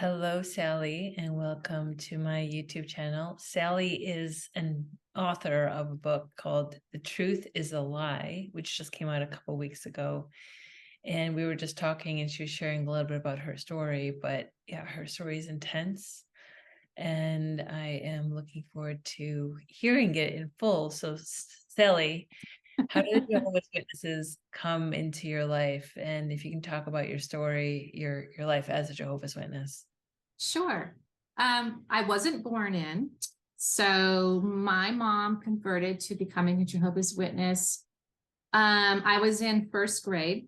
Hello, Sally, and welcome to my YouTube channel. Sally is an author of a book called The Truth is a Lie, which just came out a couple weeks ago. And we were just talking, and she was sharing a little bit about her story. But yeah, her story is intense, and I am looking forward to hearing it in full. So, Sally, how did Jehovah's Witnesses come into your life? And if you can talk about your story, your life as a Jehovah's Witness. Sure. I wasn't born in. So my mom converted to becoming a Jehovah's Witness. I was in first grade,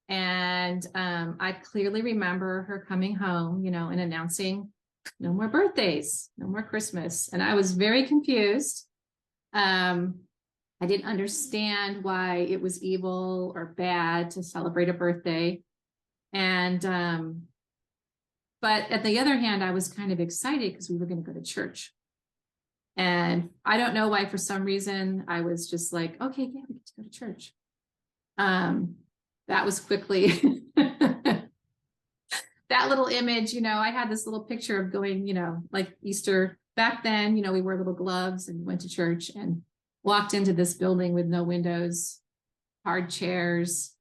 and I clearly remember her coming home, and announcing no more birthdays, no more Christmas. And I was very confused. I didn't understand why it was evil or bad to celebrate a birthday. And but at the other hand, I was kind of excited because we were going to go to church. And I don't know why, for some reason, I was just like, okay, yeah, we get to go to church. That was quickly that little image, I had this little picture of going, like Easter back then, we wore little gloves and went to church and walked into this building with no windows, hard chairs,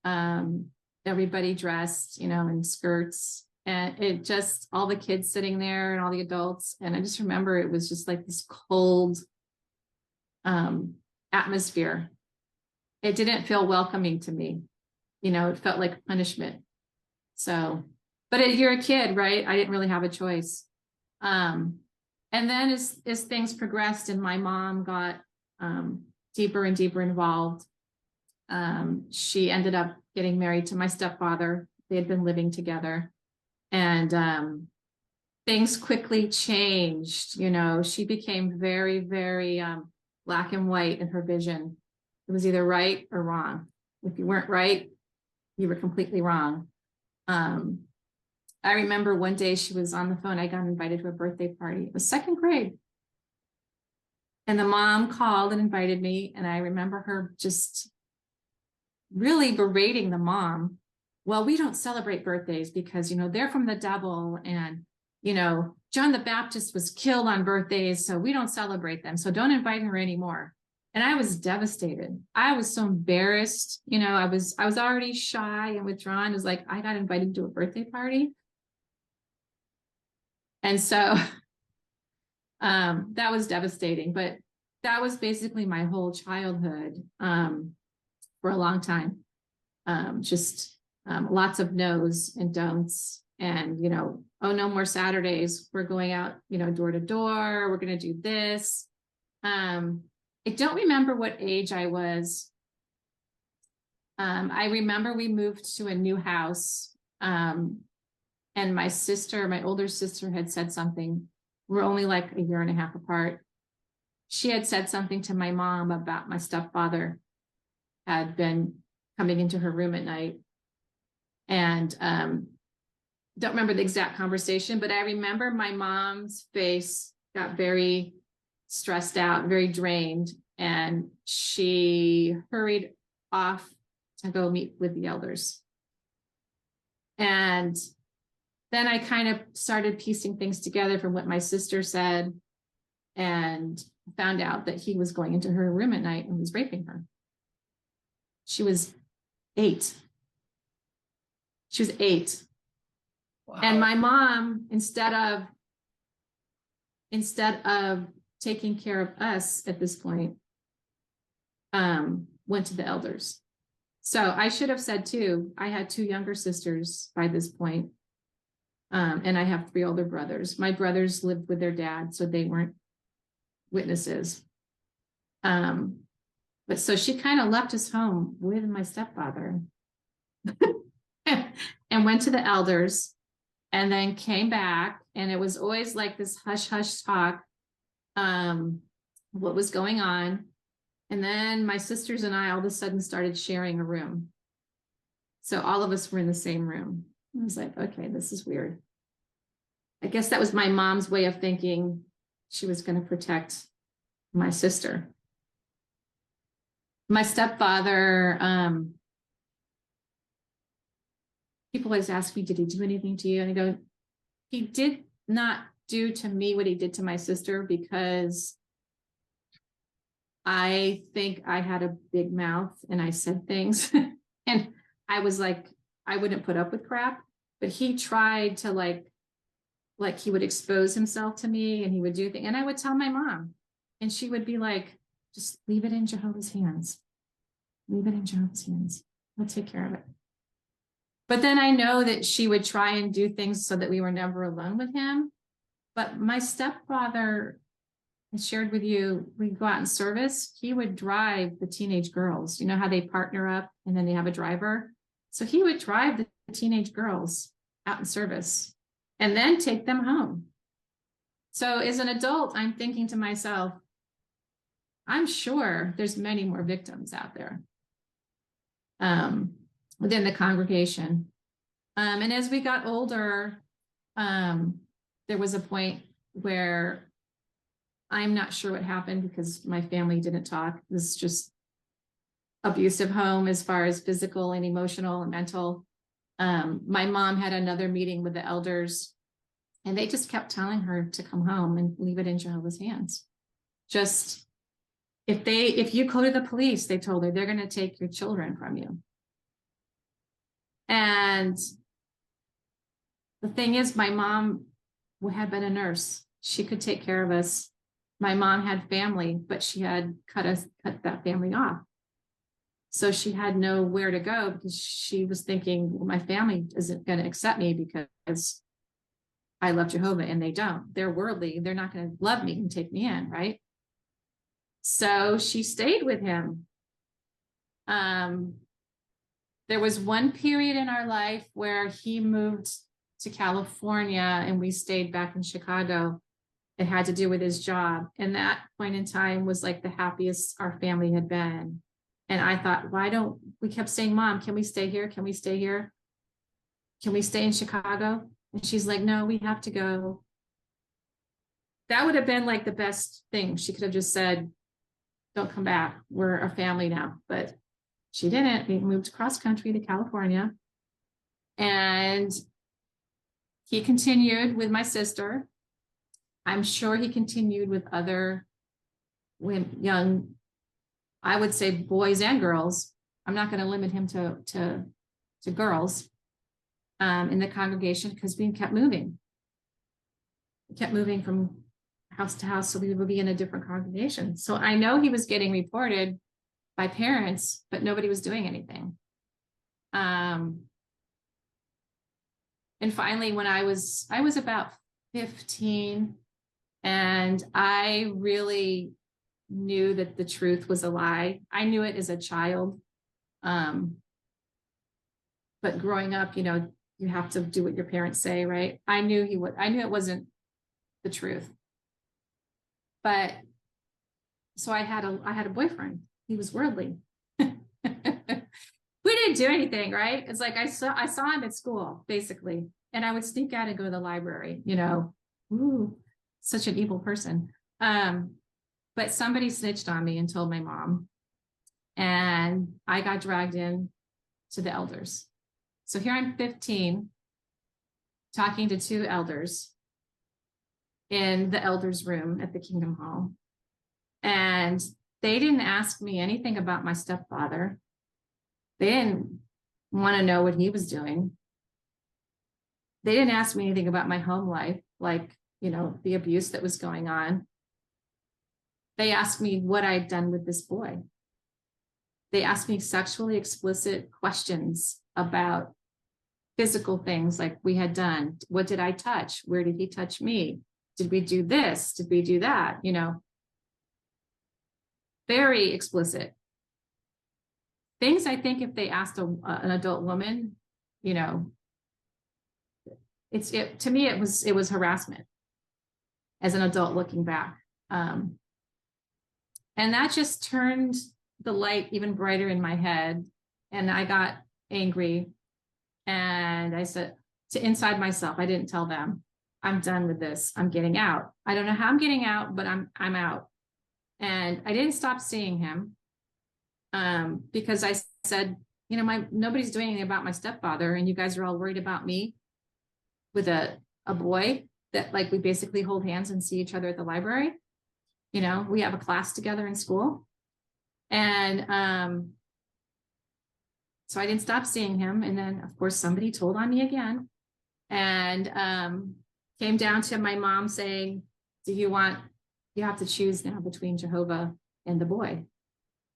everybody dressed, in skirts. And it just, all the kids sitting there and all the adults. And I just remember it was just like this cold atmosphere. It didn't feel welcoming to me. It felt like punishment. So, but you're a kid, right? I didn't really have a choice. And then as things progressed and my mom got deeper and deeper involved, she ended up getting married to my stepfather. They had been living together. And things quickly changed. She became very, very black and white in her vision. It was either right or wrong. If you weren't right, you were completely wrong. I remember one day she was on the phone. I got invited to a birthday party. It was second grade. And the mom called and invited me. And I remember her just really berating the mom. Well, we don't celebrate birthdays because, they're from the devil, and, John the Baptist was killed on birthdays, so we don't celebrate them. So don't invite her anymore. And I was devastated. I was so embarrassed. I was already shy and withdrawn. It was like, I got invited to a birthday party. And so that was devastating, but that was basically my whole childhood for a long time. Lots of no's and don'ts, and, oh, no more Saturdays. We're going out, door to door. We're going to do this. I don't remember what age I was. I remember we moved to a new house. And my older sister had said something. We're only like a year and a half apart. She had said something to my mom about my stepfather had been coming into her room at night. And don't remember the exact conversation, but I remember my mom's face got very stressed out, very drained, and she hurried off to go meet with the elders. And then I kind of started piecing things together from what my sister said, and found out that he was going into her room at night and was raping her. She was 8. She was 8. Wow. And my mom, instead of taking care of us at this point, went to the elders. So I should have said too, I had 2 younger sisters by this point. And I have 3 older brothers. My brothers lived with their dad, so they weren't witnesses. But so she kind of left us home with my stepfather. And went to the elders, and then came back, and it was always like this hush hush talk, what was going on. And then my sisters and I all of a sudden started sharing a room. So all of us were in the same room. I was like, okay, this is weird. I guess that was my mom's way of thinking she was going to protect my sister. My stepfather, people always ask me, did he do anything to you? And I go, he did not do to me what he did to my sister, because I think I had a big mouth and I said things and I was like, I wouldn't put up with crap, but he tried to like he would expose himself to me and he would do things. And I would tell my mom and she would be like, just leave it in Jehovah's hands. Leave it in Jehovah's hands. We'll take care of it. But then I know that she would try and do things so that we were never alone with him. But my stepfather, I shared with you, we go out in service, he would drive the teenage girls. You know how they partner up and then they have a driver? So he would drive the teenage girls out in service and then take them home. So as an adult, I'm thinking to myself, I'm sure there's many more victims out there within the congregation. And as we got older, there was a point where I'm not sure what happened because my family didn't talk. It was just abusive home as far as physical and emotional and mental. My mom had another meeting with the elders and they just kept telling her to come home and leave it in Jehovah's hands. Just if you go to the police, they told her, they're going to take your children from you. And the thing is, my mom had been a nurse. She could take care of us. My mom had family, but she had cut that family off. So she had nowhere to go because she was thinking, well, my family isn't going to accept me because I love Jehovah and they don't. They're worldly. They're not going to love me and take me in, right? So she stayed with him. There was one period in our life where he moved to California and we stayed back in Chicago. It had to do with his job. And that point in time was like the happiest our family had been. And I thought, we kept saying, Mom, can we stay here? Can we stay here? Can we stay in Chicago? And she's like, no, we have to go. That would have been like the best thing. She could have just said, don't come back. We're a family now. But she didn't. We moved cross country to California. And he continued with my sister. I'm sure he continued with other young, I would say boys and girls. I'm not going to limit him to girls in the congregation because we kept moving. We kept moving from house to house, so we would be in a different congregation. So I know he was getting reported by parents, but nobody was doing anything. And finally, when I was about 15, and I really knew that the truth was a lie. I knew it as a child. But growing up, you have to do what your parents say, right? I knew it wasn't the truth. But so I had a boyfriend. He was worldly. We didn't do anything, right? It's like I saw him at school, basically. And I would sneak out and go to the library, ooh, such an evil person. But somebody snitched on me and told my mom, and I got dragged in to the elders. So here I'm 15, talking to two elders in the elders' room at the Kingdom Hall. And they didn't ask me anything about my stepfather. They didn't want to know what he was doing. They didn't ask me anything about my home life, like, the abuse that was going on. They asked me what I'd done with this boy. They asked me sexually explicit questions about physical things like we had done. What did I touch? Where did he touch me? Did we do this? Did we do that? Very explicit things. I think if they asked an adult woman, to me, it was harassment as an adult looking back. And that just turned the light even brighter in my head. And I got angry and I said to inside myself, I didn't tell them, I'm done with this. I'm getting out. I don't know how I'm getting out, but I'm out. And I didn't stop seeing him because I said, nobody's doing anything about my stepfather and you guys are all worried about me with a a boy that like we basically hold hands and see each other at the library. You know, we have a class together in school. And so I didn't stop seeing him. And then, of course, somebody told on me again, and came down to my mom saying, you have to choose now between Jehovah and the boy.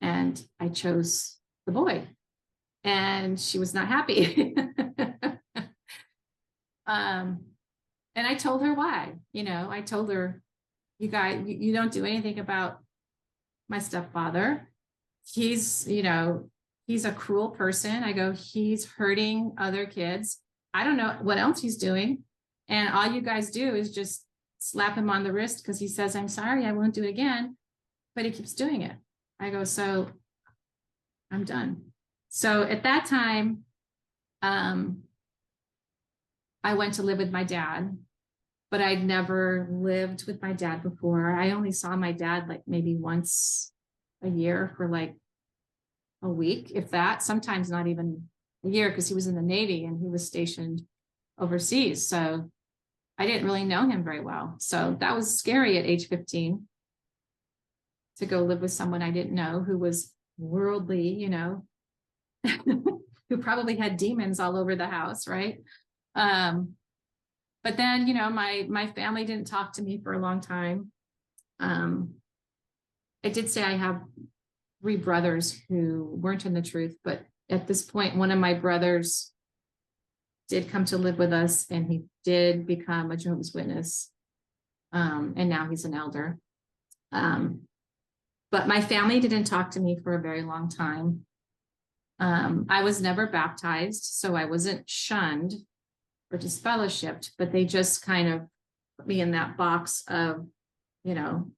And I chose the boy. And she was not happy. And I told her why. You know, I told her, you guys, you don't do anything about my stepfather. He's, you know, he's a cruel person. I go, he's hurting other kids. I don't know what else he's doing. And all you guys do is just slap him on the wrist because he says, I'm sorry, I won't do it again. But he keeps doing it. I go, so I'm done. So at that time, I went to live with my dad, but I'd never lived with my dad before. I only saw my dad like maybe once a year for like a week, if that, sometimes not even a year, because he was in the Navy and he was stationed overseas. So I didn't really know him very well. So that was scary at age 15 to go live with someone I didn't know who was worldly, you know, who probably had demons all over the house, right? But then, you know, my family didn't talk to me for a long time. I did say I have 3 brothers who weren't in the truth, but at this point, one of my brothers did come to live with us, and he did become a Jehovah's Witness. And now he's an elder. But my family didn't talk to me for a very long time. I was never baptized, so I wasn't shunned or disfellowshipped, but they just kind of put me in that box of, you know,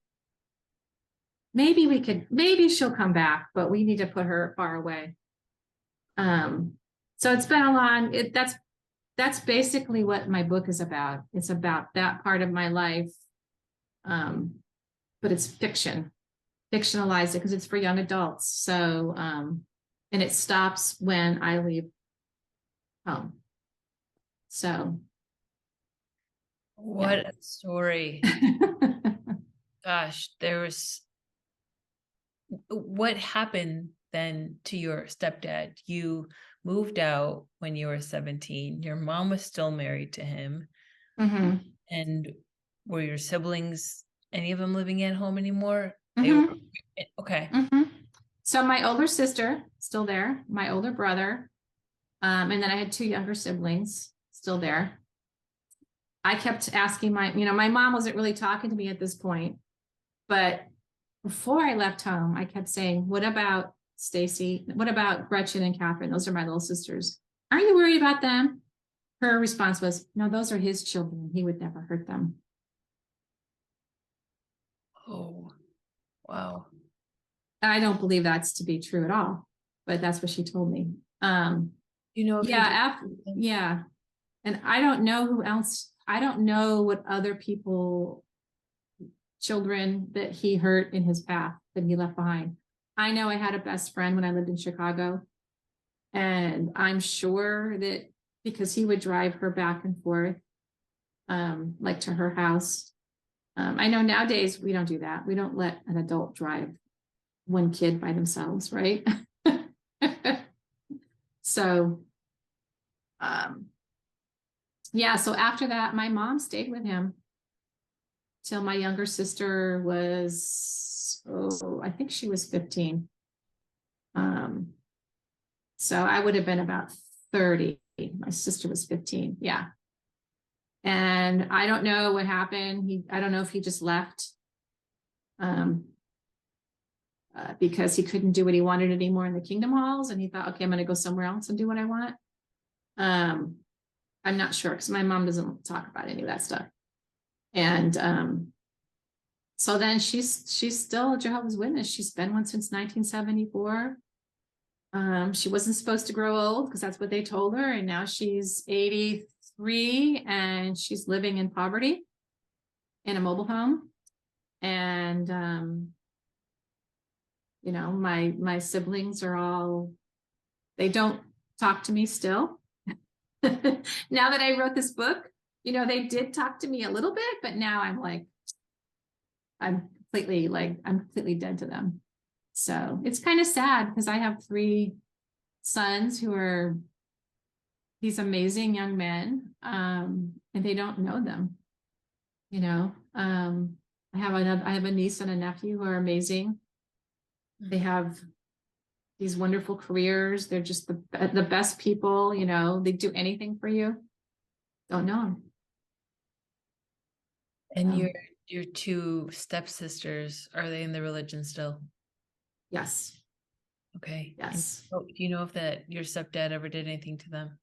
maybe she'll come back, but we need to put her far away. So it's been a long, that's basically what my book is about. It's about that part of my life. But it's fictionalized it because it's for young adults. So, and it stops when I leave home. So. What a story. Gosh, what happened then to your stepdad? You moved out when you were 17. Your mom was still married to him. Mm-hmm. And were your siblings, any of them living at home anymore? Mm-hmm. Okay. Mm-hmm. So my older sister, still there, my older brother, and then I had 2 younger siblings still there. I kept asking my mom wasn't really talking to me at this point, but before I left home, I kept saying, what about Stacy? What about Gretchen and Catherine? Those are my little sisters. Aren't you worried about them? Her response was, no, those are his children. He would never hurt them. Oh, wow. I don't believe that's to be true at all, but that's what she told me. You know, yeah. And I don't know who else. I don't know what other children that he hurt in his path that he left behind. I know I had a best friend when I lived in Chicago, and I'm sure that because he would drive her back and forth, like to her house. I know nowadays we don't do that. We don't let an adult drive one kid by themselves, right? So, yeah, so after that, my mom stayed with him till my younger sister was, I think she was 15. So I would have been about 30. My sister was 15. Yeah. And I don't know what happened. I don't know if he just left because he couldn't do what he wanted anymore in the Kingdom Halls. And he thought, okay, I'm going to go somewhere else and do what I want. I'm not sure because my mom doesn't talk about any of that stuff. And so then she's still a Jehovah's Witness. She's been one since 1974. She wasn't supposed to grow old because that's what they told her. And now she's 83 and she's living in poverty in a mobile home. And, you know, my siblings are they don't talk to me still. Now that I wrote this book, they did talk to me a little bit, but now I'm like, I'm completely dead to them. So it's kind of sad because I have 3 sons who are these amazing young men, and they don't know them. I have a niece and a nephew who are amazing. They have these wonderful careers. They're just the best people. They do anything for you. Don't know them. And your 2 stepsisters, are they in the religion still? Yes. Okay. And Yes. do you know if that your stepdad ever did anything to them?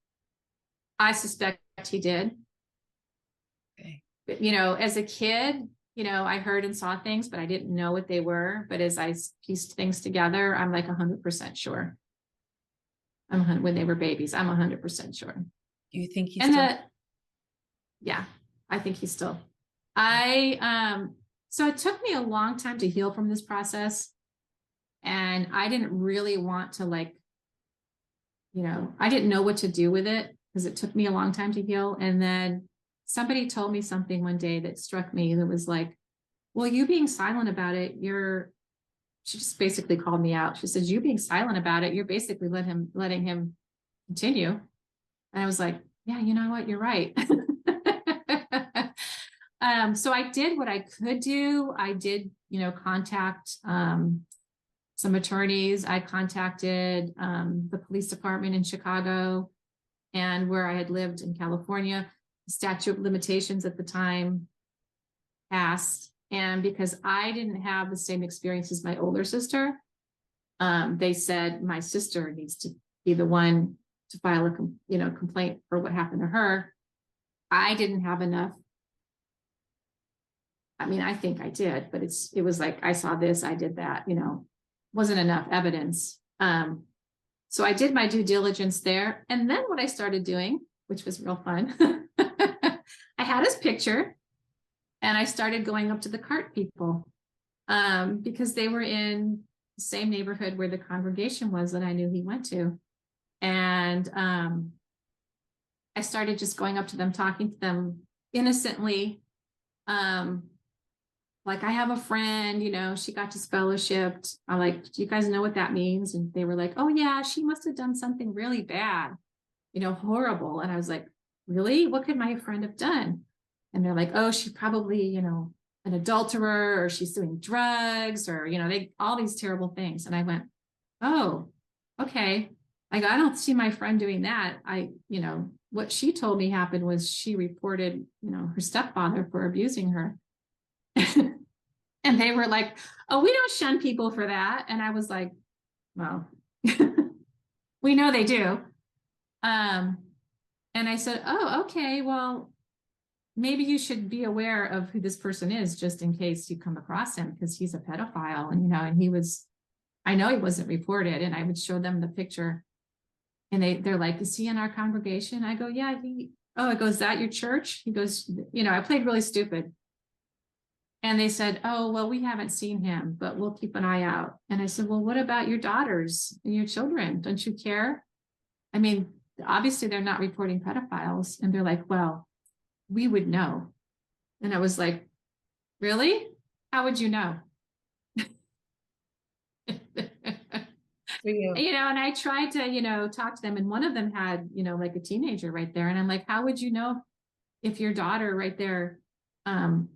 I suspect he did. Okay. But, as a kid, I heard and saw things, but I didn't know what they were. But as I pieced things together, I'm like 100% sure. When they were babies, I'm 100% sure. Do you think he's And still? yeah, I think he's still. So it took me a long time to heal from this process. And I didn't really want to I didn't know what to do with it because it took me a long time to heal. And then somebody told me something one day that struck me that was like, well, you being silent about it, she just basically called me out. She says, you being silent about it, you're basically letting him continue. And I was like, yeah, you know what? You're right. So I did what I could do. I did, contact some attorneys. I contacted the police department in Chicago and where I had lived in California. The statute of limitations at the time passed. And because I didn't have the same experience as my older sister, they said my sister needs to be the one to file a complaint for what happened to her. I didn't have enough. I mean, I think I did, but it was like, I saw this, I did that, wasn't enough evidence. So I did my due diligence there. And then what I started doing, which was real fun, I had his picture and I started going up to the cart people because they were in the same neighborhood where the congregation was that I knew he went to. And I started just going up to them, talking to them innocently. Like, I have a friend, she got disfellowshipped. I'm like, do you guys know what that means? And they were like, oh yeah, she must have done something really bad, horrible. And I was like, really? What could my friend have done? And they're like, oh, she probably, an adulterer, or she's doing drugs, or, all these terrible things. And I went, oh, okay. I don't see my friend doing that. What she told me happened was she reported, her stepfather for abusing her. And they were like, oh, we don't shun people for that. And I was like, well, we know they do. And I said, oh, okay, well, maybe you should be aware of who this person is just in case you come across him, because he's a pedophile. And, and I know he wasn't reported. And I would show them the picture and they're like, is he in our congregation? I go, yeah, it goes, is that your church? He goes, I played really stupid. And they said, oh, well, we haven't seen him, but we'll keep an eye out. And I said, well, what about your daughters and your children? Don't you care? I mean, obviously they're not reporting pedophiles. And they're like, well, we would know. And I was like, really? How would you know? And I tried to, talk to them. And one of them had, like a teenager right there. And I'm like, how would you know if your daughter right there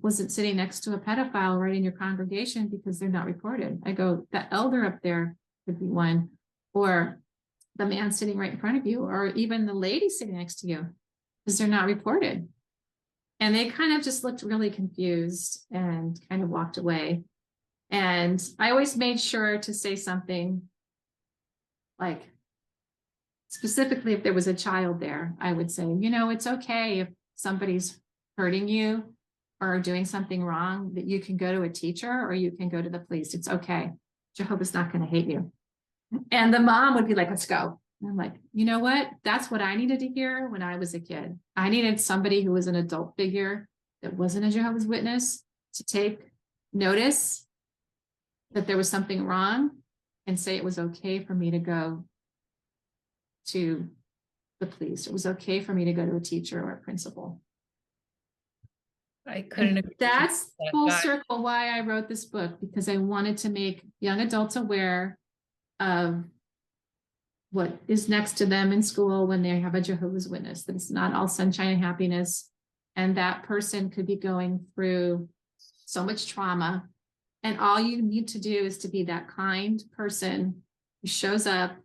wasn't sitting next to a pedophile right in your congregation, because they're not reported? I go, the elder up there could be one, or the man sitting right in front of you, or even the lady sitting next to you, because they're not reported. And they kind of just looked really confused and kind of walked away. And I always made sure to say something like, specifically if there was a child there, I would say, it's okay if somebody's hurting you or doing something wrong, that you can go to a teacher or you can go to the police. It's okay. Jehovah's not going to hate you. And the mom would be like, let's go. And I'm like, you know what? That's what I needed to hear when I was a kid. I needed somebody who was an adult figure that wasn't a Jehovah's Witness to take notice that there was something wrong and say it was okay for me to go to the police. It was okay for me to go to a teacher or a principal. I couldn't And agree with you more. that's That full guy. circle why I wrote this book, because I wanted to make young adults aware of what is next to them in school when they have a Jehovah's Witness, that it's not all sunshine and happiness. And that person could be going through so much trauma. And all you need to do is to be that kind person who shows up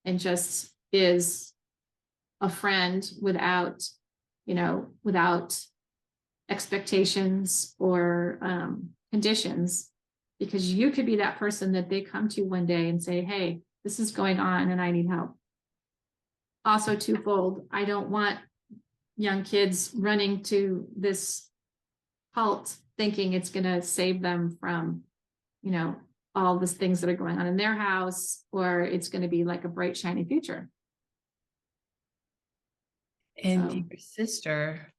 and just is a friend without, without expectations or conditions, because you could be that person that they come to one day and say, hey, this is going on and I need help. Also twofold, I don't want young kids running to this cult thinking it's going to save them from, all the things that are going on in their house, or it's going to be like a bright, shiny future. And So, your sister,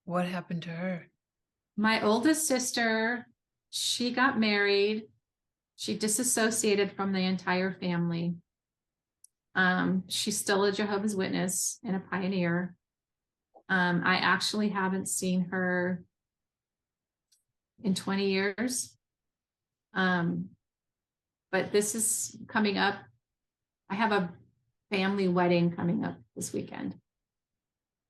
what happened to her? my oldest sister, she got married. She disassociated from the entire family. She's still a Jehovah's Witness and a pioneer. I actually haven't seen her in 20 years. But this is coming up. I have a family wedding coming up this weekend.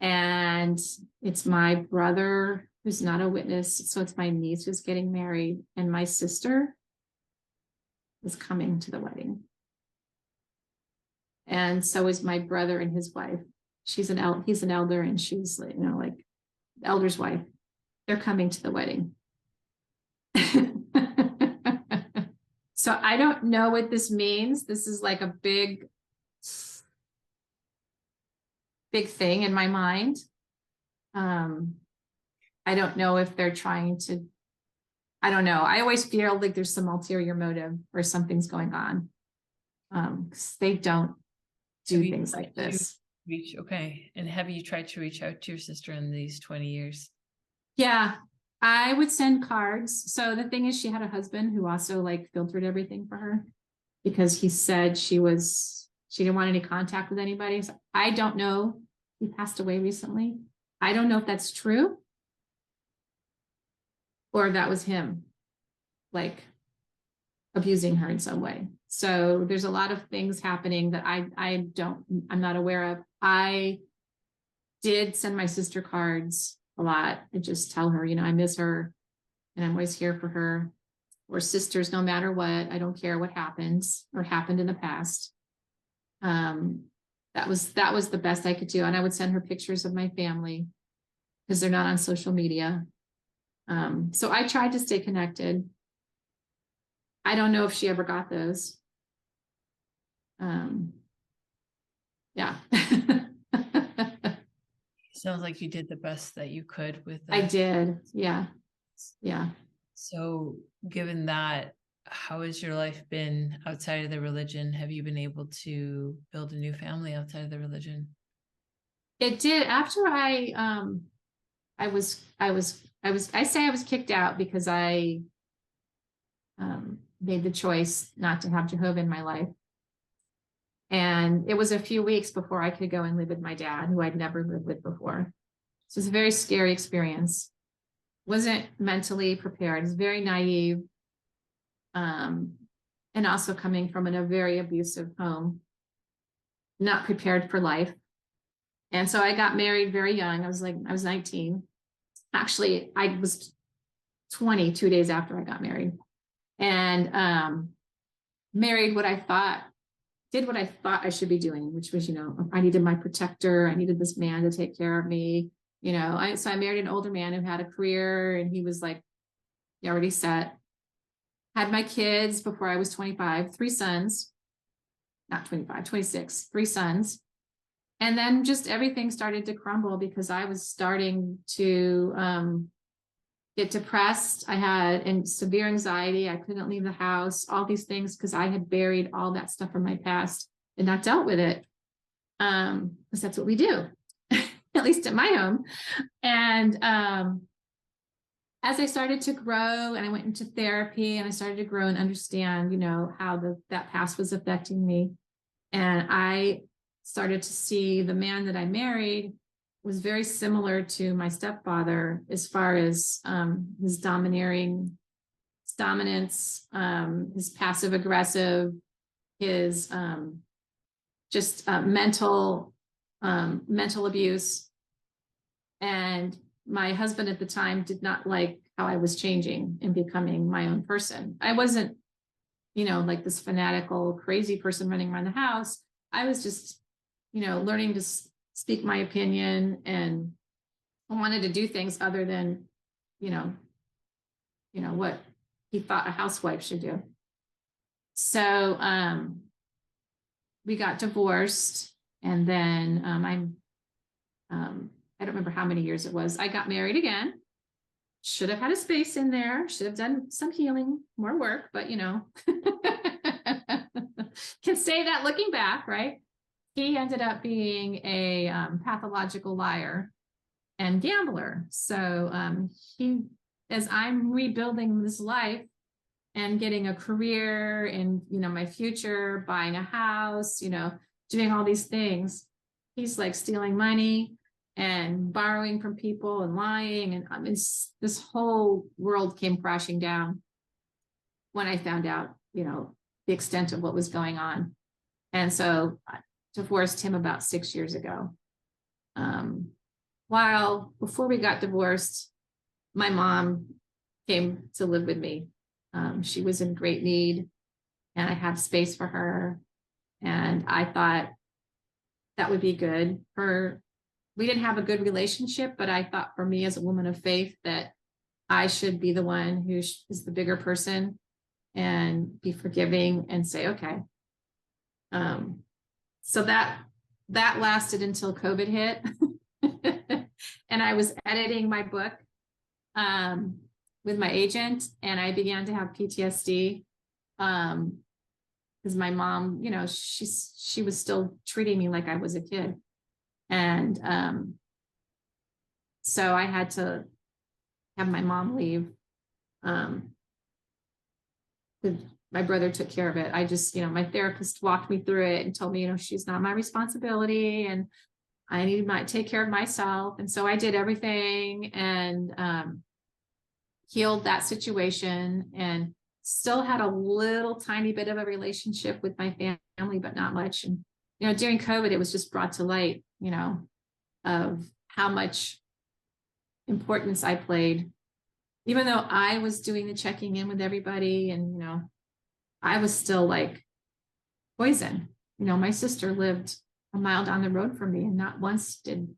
And it's my brother who's not a witness. So it's my niece who's getting married, and my sister is coming to the wedding. And so is my brother and his wife. He's an elder, and she's like the elder's wife. They're coming to the wedding. So I don't know what this means. This is like a big thing in my mind. I don't know if they're trying to, I don't know. I always feel like there's some ulterior motive or something's going on. 'Cause they don't do things like this. Okay. And have you tried to reach out to your sister in these 20 years? Yeah, I would send cards. So the thing is, she had a husband who also filtered everything for her, because he said she didn't want any contact with anybody. So I don't know. He passed away recently. I don't know if that's true or that was him abusing her in some way. So there's a lot of things happening that I'm not aware of. I did send my sister cards a lot and just tell her, I miss her and I'm always here for her. We're sisters no matter what. I don't care what happens or happened in the past. That was the best I could do. And I would send her pictures of my family because they're not on social media. So I tried to stay connected. I don't know if she ever got those. Yeah. Sounds like you did the best that you could with I that. did. Yeah. Yeah. So given that, how has your life been outside of the religion? Have you been able to build a new family outside of the religion? It did. After I say I was kicked out because I made the choice not to have Jehovah in my life. And it was a few weeks before I could go and live with my dad, who I'd never lived with before. So it's a very scary experience. Wasn't mentally prepared. It's very naive. And also coming from a very abusive home, not prepared for life. And so I got married very young. I was 19. Actually, I was 20 2 days after I got married. And married did what I thought I should be doing, which was, I needed my protector. I needed this man to take care of me. So I married an older man who had a career, and he was already set. Had my kids before I was 25, 3 sons, not 25, 26, 3 sons. And then just everything started to crumble because I was starting to get depressed. I had severe anxiety. I couldn't leave the house, all these things, because I had buried all that stuff from my past and not dealt with it. Because that's what we do, at least at my home. And as I started to grow and I went into therapy and I started to grow and understand, how that past was affecting me. And I started to see the man that I married was very similar to my stepfather as far as his dominance, his passive aggressive, his just mental abuse. And my husband at the time did not like how I was changing and becoming my own person. I wasn't, like this fanatical, crazy person running around the house. I was just, learning to speak my opinion, and I wanted to do things other than, what he thought a housewife should do. So we got divorced, and then I don't remember how many years it was. I got married again. Should have had a space in there. Should have done some healing, more work, but can say that looking back, right? He ended up being a pathological liar and gambler. So as I'm rebuilding this life and getting a career and, my future, buying a house, doing all these things, he's like stealing money and borrowing from people and lying. And this whole world came crashing down when I found out, the extent of what was going on. And so I divorced him about 6 years ago. While before we got divorced, my mom came to live with me. She was in great need, and I had space for her. And I thought that would be good for, we didn't have a good relationship, but I thought for me as a woman of faith that I should be the one who is the bigger person and be forgiving and say, okay. So that lasted until COVID hit. And I was editing my book with my agent, and I began to have PTSD because my mom, she was still treating me like I was a kid. And so I had to have my mom leave. My brother took care of it. I just, my therapist walked me through it and told me, she's not my responsibility, and I need to take care of myself. And so I did everything and healed that situation, and still had a little tiny bit of a relationship with my family, but not much. And, during COVID, it was just brought to light, of how much importance I played, even though I was doing the checking in with everybody. And, I was still like poison. My sister lived a mile down the road from me, and not once did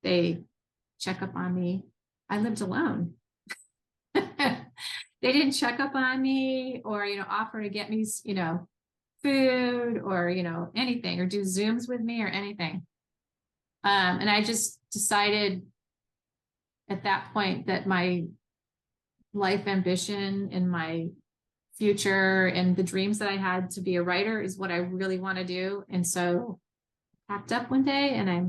they check up on me. I lived alone. They didn't check up on me or, offer to get me, food or, anything, or do Zooms with me or anything. And I just decided at that point that my life ambition and my future and the dreams that I had to be a writer is what I really want to do. And so I packed up one day and I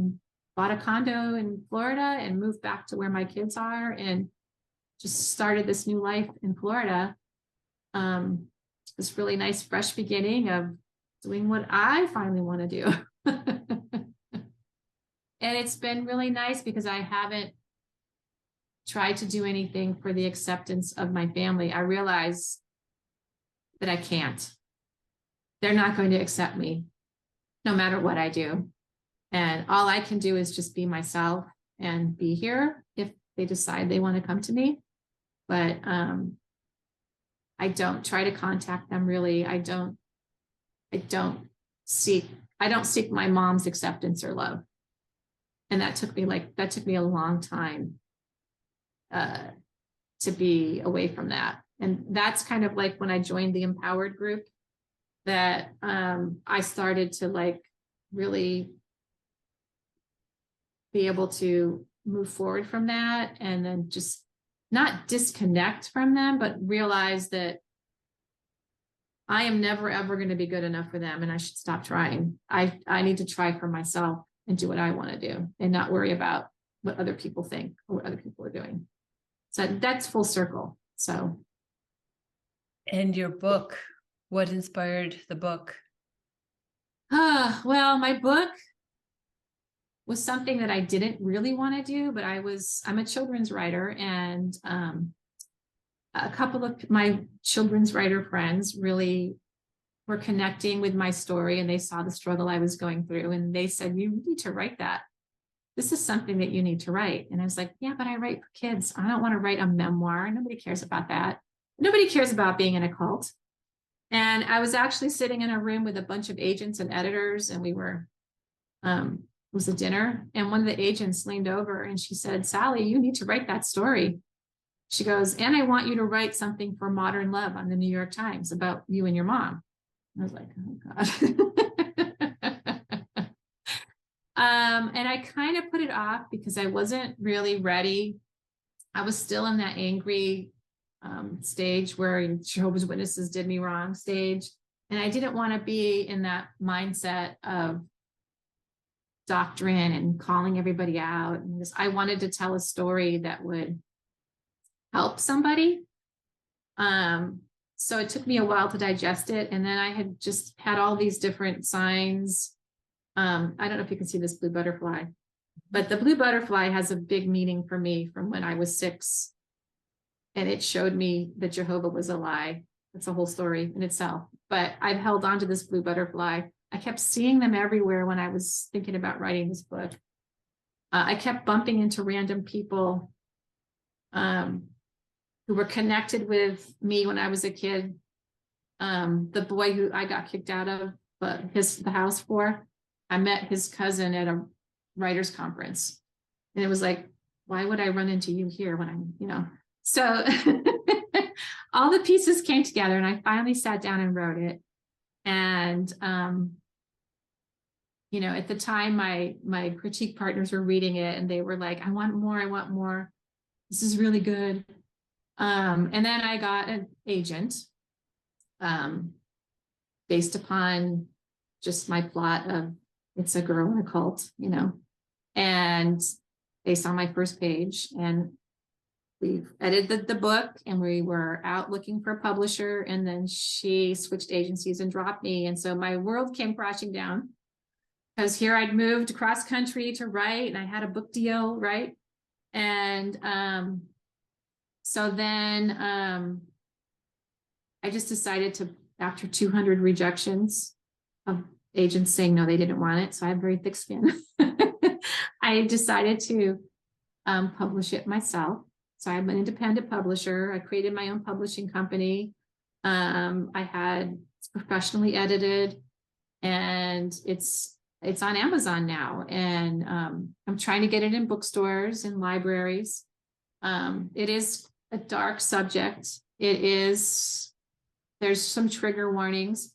bought a condo in Florida and moved back to where my kids are, and just started this new life in Florida. This really nice, fresh beginning of doing what I finally want to do. And it's been really nice because I haven't tried to do anything for the acceptance of my family. I realize that I can't. They're not going to accept me no matter what I do. And all I can do is just be myself and be here if they decide they want to come to me. But I don't try to contact them really. I don't seek my mom's acceptance or love. And that took me a long time to be away from that. And that's kind of like when I joined the Empowered group that I started to really be able to move forward from that, and then just not disconnect from them, but realize that I am never, ever going to be good enough for them, and I should stop trying. I need to try for myself and do what I want to do, and not worry about what other people think or what other people are doing. So that's full circle. So. And your book, what inspired the book? Well, my book was something that I didn't really want to do, but I'm a children's writer, and a couple of my children's writer friends really were connecting with my story, and they saw the struggle I was going through, and they said, you need to write that. This is something that you need to write. And I was like, yeah, but I write for kids. I don't want to write a memoir. Nobody cares about that. Nobody cares about being in a cult. And I was actually sitting in a room with a bunch of agents and editors, and it was a dinner. And one of the agents leaned over and she said, Sally, you need to write that story. She goes, and I want you to write something for Modern Love on the New York Times about you and your mom. I was like, oh God. And I kind of put it off because I wasn't really ready. I was still in that angry stage where Jehovah's Witnesses did me wrong stage. And I didn't want to be in that mindset of doctrine and calling everybody out. And I wanted to tell a story that would help somebody. So it took me a while to digest it. And then I had just had all these different signs. I don't know if you can see this blue butterfly, but the blue butterfly has a big meaning for me from when I was 6. And it showed me that Jehovah was a lie. That's a whole story in itself. But I've held on to this blue butterfly. I kept seeing them everywhere when I was thinking about writing this book. I kept bumping into random people who were connected with me when I was a kid. The boy who I got kicked out of the house for, I met his cousin at a writer's conference. And it was like, why would I run into you here when I'm, so all the pieces came together, and I finally sat down and wrote it. And, at the time my critique partners were reading it, and they were like, I want more. This is really good. And then I got an agent, based upon just my plot of it's a girl in a cult, and they saw my first page, and we edited the book, and we were out looking for a publisher, and then she switched agencies and dropped me. And so my world came crashing down, because here I'd moved cross country to write, and I had a book deal, right? And so then I just decided to, after 200 rejections of agents saying no, they didn't want it, so I have very thick skin, I decided to publish it myself. So I'm an independent publisher. I created my own publishing company. It's professionally edited, and it's on Amazon now. And I'm trying to get it in bookstores and libraries. It is a dark subject. There's some trigger warnings,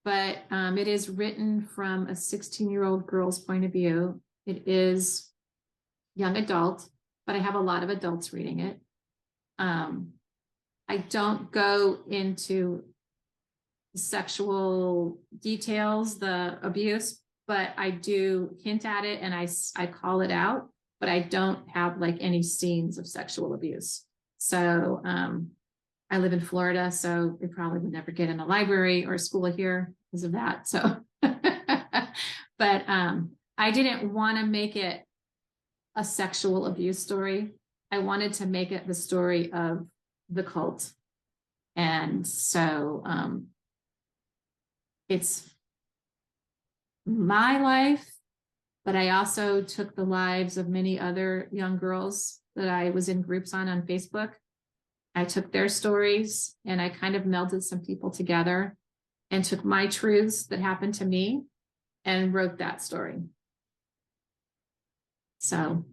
but it is written from a 16-year-old girl's point of view. It is young adult, but I have a lot of adults reading it. I don't go into sexual details, the abuse, but I do hint at it, and I call it out, but I don't have like any scenes of sexual abuse. So I live in Florida, so they probably would never get in a library or a school here because of that. So, but I didn't want to make it a sexual abuse story. I wanted to make it the story of the cult. And so it's my life, but I also took the lives of many other young girls that I was in groups on Facebook. I took their stories, and I kind of melded some people together and took my truths that happened to me and wrote that story. So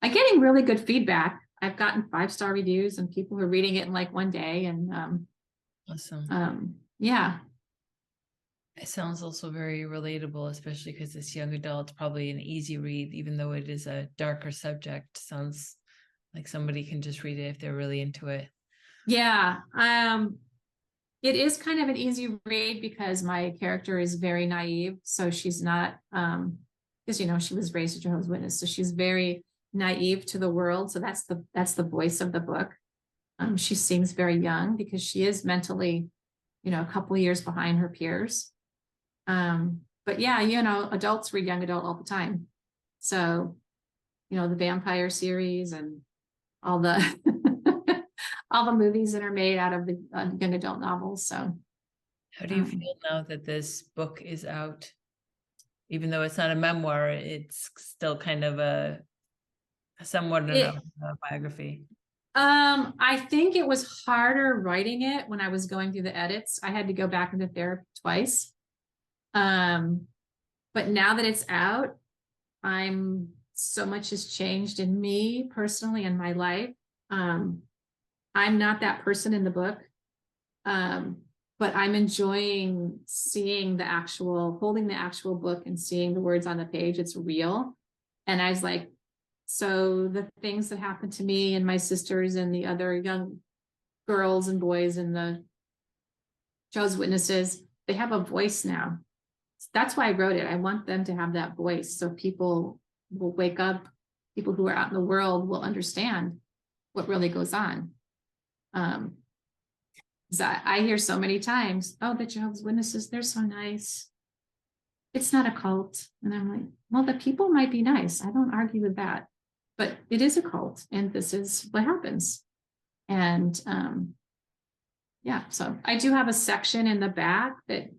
I'm getting really good feedback. I've gotten 5-star reviews, and people who are reading it in like one day. And awesome. Yeah. It sounds also very relatable, especially because this young adult, probably an easy read, even though it is a darker subject. Sounds like somebody can just read it if they're really into it. Yeah. It is kind of an easy read because my character is very naive. So she's not, because, she was raised a Jehovah's Witness. So she's very naive to the world. So that's the voice of the book. She seems very young because she is mentally, a couple of years behind her peers. But yeah, adults read young adult all the time. So, the vampire series and all the all the movies that are made out of the young adult novels. So, How do you um, feel now that this book is out? Even though it's not a memoir, it's still kind of a somewhat an it autobiography. I think it was harder writing it when I was going through the edits. I had to go back into therapy twice. Um, but now that it's out, so much has changed in me personally in my life. Um, I'm not that person in the book. But I'm enjoying holding the actual book and seeing the words on the page. It's real. And I was like, so the things that happened to me and my sisters and the other young girls and boys and the Jehovah's Witnesses, they have a voice now. That's why I wrote it. I want them to have that voice so people will wake up, people who are out in the world will understand what really goes on. I hear so many times, oh, the Jehovah's Witnesses, they're so nice. It's not a cult. And I'm like, well, the people might be nice. I don't argue with that. But it is a cult. And this is what happens. And yeah, so I do have a section in the back that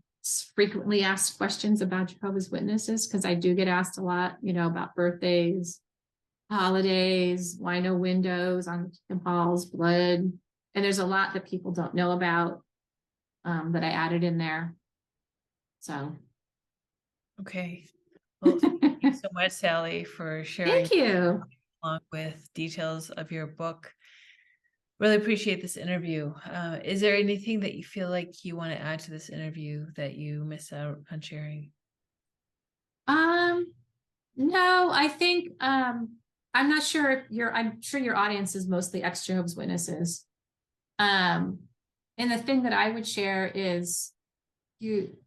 frequently asked questions about Jehovah's Witnesses, because I do get asked a lot, about birthdays, holidays, why no windows on the halls, blood. And there's a lot that people don't know about that I added in there. So. Okay. Well, thank you so much, Sally, for sharing Thank you. along with details of your book. Really appreciate this interview. Is there anything that you feel like you want to add to this interview that you miss out on sharing? No, I think I'm not sure if I'm sure your audience is mostly ex-Jehovah's Witnesses. And the thing that I would share is you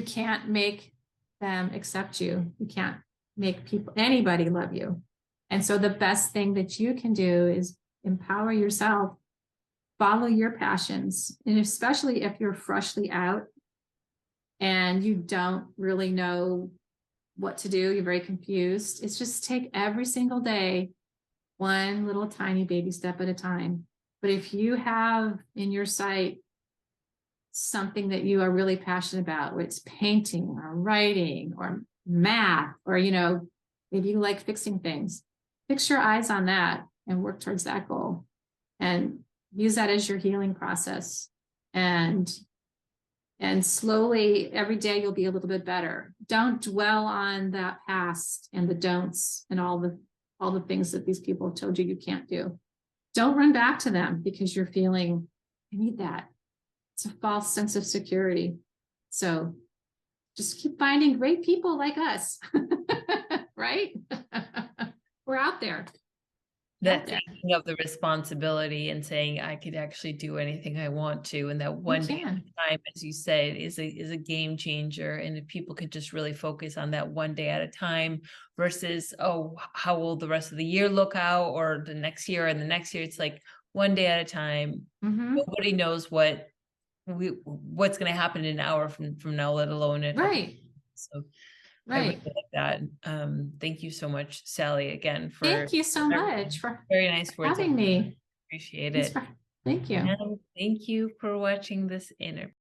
can't make them accept you. You can't make anybody love you. And so the best thing that you can do is empower yourself, follow your passions. And especially if you're freshly out and you don't really know what to do, you're very confused. It's just take every single day, one little tiny baby step at a time. But if you have in your sight something that you are really passionate about, whether it's painting or writing or math, or, maybe you like fixing things, fix your eyes on that and work towards that goal and use that as your healing process. And slowly every day you'll be a little bit better. Don't dwell on that past and the don'ts and all the things that these people have told you can't do. Don't run back to them because you're feeling, I need that. It's a false sense of security. So just keep finding great people like us, right? We're out there. That thinking of the responsibility and saying I could actually do anything I want to, and that one day at a time, as you said, is a game changer. And if people could just really focus on that one day at a time versus, oh, how will the rest of the year look out, or the next year and the next year, it's like one day at a time. Nobody knows what's going to happen in an hour from now, let alone a couple. Right. So I really like that. Thank you so much, Sally, again for thank you so much for very nice words having me. Appreciate it. Thank you. And thank you for watching this interview.